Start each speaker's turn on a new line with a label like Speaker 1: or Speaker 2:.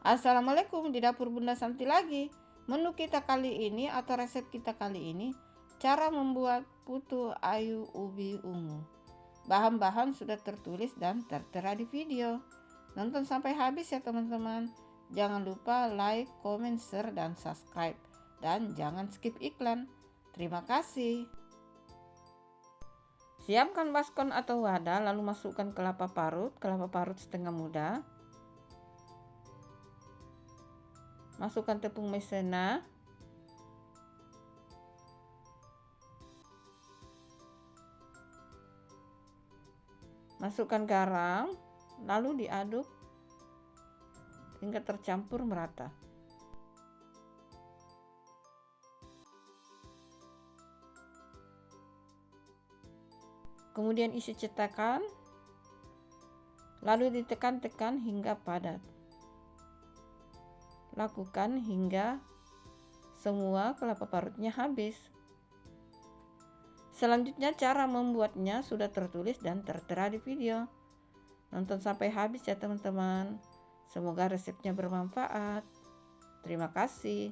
Speaker 1: Assalamualaikum, di dapur Bunda Santi lagi. Menu kita kali ini atau resep kita kali ini, cara membuat putu ayu ubi ungu. Bahan-bahan sudah tertulis dan tertera di video. Nonton sampai habis ya teman-teman. Jangan lupa like, comment, share, dan subscribe. Dan jangan skip iklan. Terima kasih. Siapkan baskom atau wadah, lalu masukkan kelapa parut setengah muda. Masukkan tepung maizena, masukkan garam, lalu diaduk hingga tercampur merata. Kemudian isi cetakan, lalu ditekan-tekan hingga padat. Lakukan hingga semua kelapa parutnya habis. Selanjutnya cara membuatnya sudah tertulis dan tertera di video. Nonton sampai habis ya teman-teman. Semoga resepnya bermanfaat. Terima kasih.